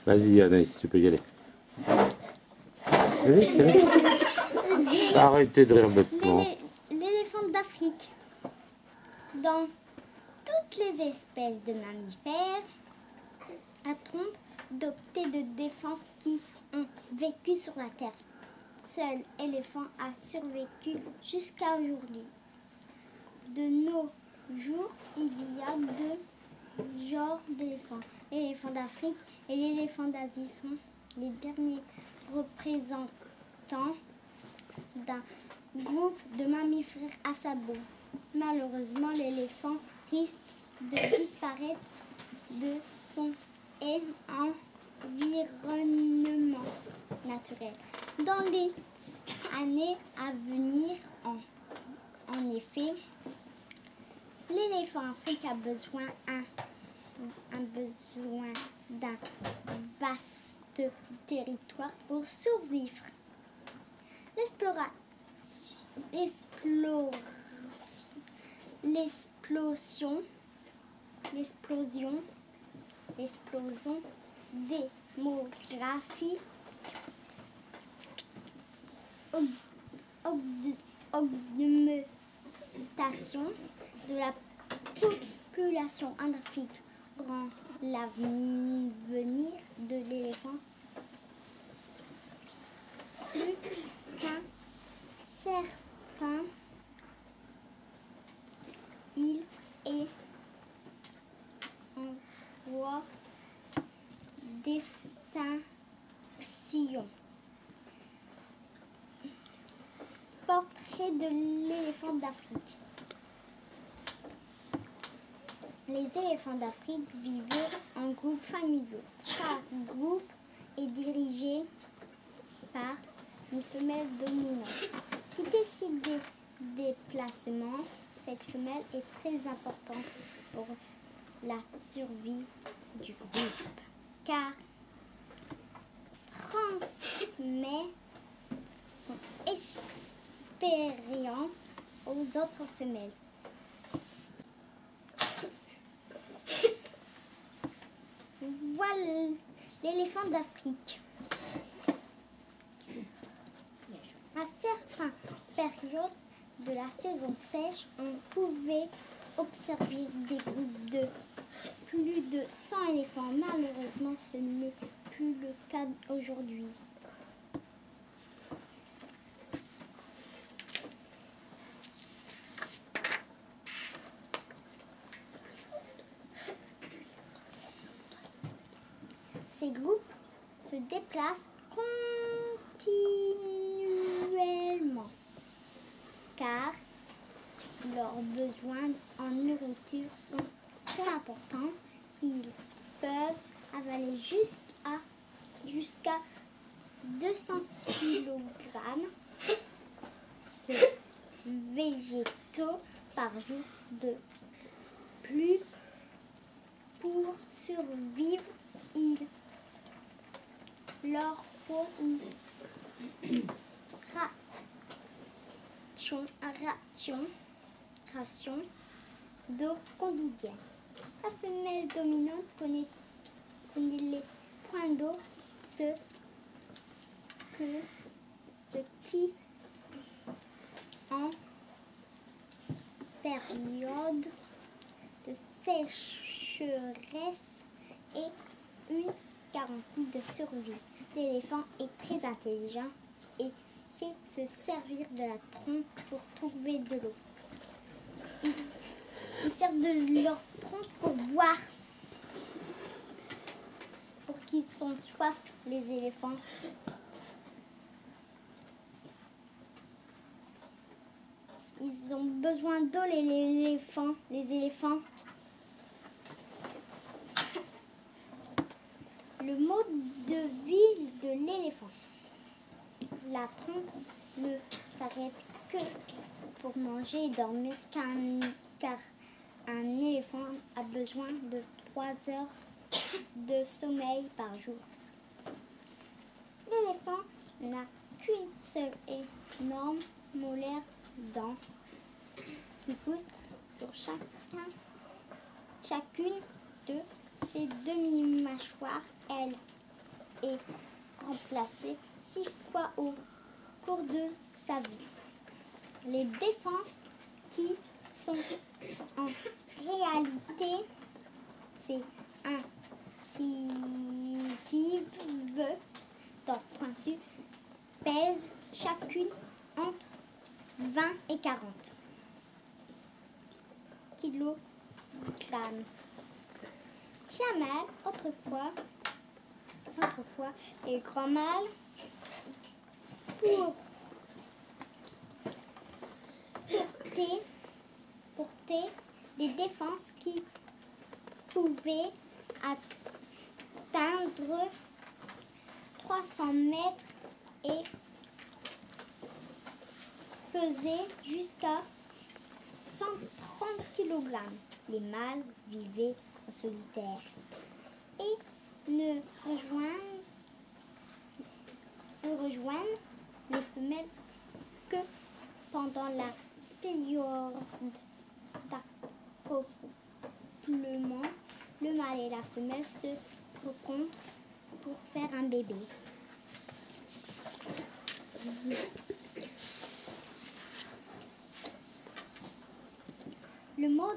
Vas-y, Anaïs, tu peux y aller. Allez. Arrêtez de rire bêtement. L'éléphant d'Afrique. Dans toutes les espèces de mammifères à trompe dotées de défense qui ont vécu sur la Terre, seul éléphant a survécu jusqu'à aujourd'hui. De nos jours, il y a deux genres d'éléphants. L'éléphant d'Afrique et l'éléphant d'Asie sont les derniers représentants d'un groupe de mammifères à sabots. Malheureusement, l'éléphant risque de disparaître de son environnement naturel dans les années à venir. En effet, l'éléphant africain a besoin d'un vaste territoire pour survivre. L'explosion démographique, augmentation de la population en Afrique rend l'avenir de l'éléphant plus qu'incertain. Il est en voie d'extinction. Portrait de l'éléphant d'Afrique. Les éléphants d'Afrique vivaient en groupes familiaux. Chaque groupe est dirigé par une femelle dominante qui décide des déplacements. Cette femelle est très importante pour la survie du groupe car transmet son expérience aux autres femelles. Voilà l'éléphant d'Afrique. À certaines périodes de la saison sèche, on pouvait observer des groupes de plus de 100 éléphants. Malheureusement, ce n'est plus le cas aujourd'hui. Ces groupes se déplacent continuellement car leurs besoins en nourriture sont très importants. Ils peuvent avaler jusqu'à 200 kg de végétaux par jour de plus. Pour survivre, il leur faut une ration d'eau quotidienne. La femelle dominante connaît les points d'eau, ce qui, en période de sécheresse, est une garantie de survie. L'éléphant est très intelligent et sait se servir de la trompe pour trouver de l'eau. Ils servent de leur trompe pour boire. Pour qu'ils sont soif, les éléphants. Ils ont besoin d'eau, les éléphants. Le mode de vie de l'éléphant. La trompe ne s'arrête que pour manger et dormir car un éléphant a besoin de 3 heures de sommeil par jour. L'éléphant n'a qu'une seule énorme molaire dent qui pousse sur chacune de ses demi-mâchoires, elle est remplacée 6 fois au cours de sa vie. Les défenses qui sont en réalité, c'est un cive dents pointues, pèsent chacune entre 20 et 40 kilogrammes. Chamal, autrefois, et grand mâle pour porter des défenses qui pouvaient atteindre 300 mètres et peser jusqu'à 130 kg. Les mâles vivaient en solitaire et ne rejoignent les femelles que pendant la période d'accouplement. Le mâle et la femelle se rencontrent pour faire un bébé. Le mot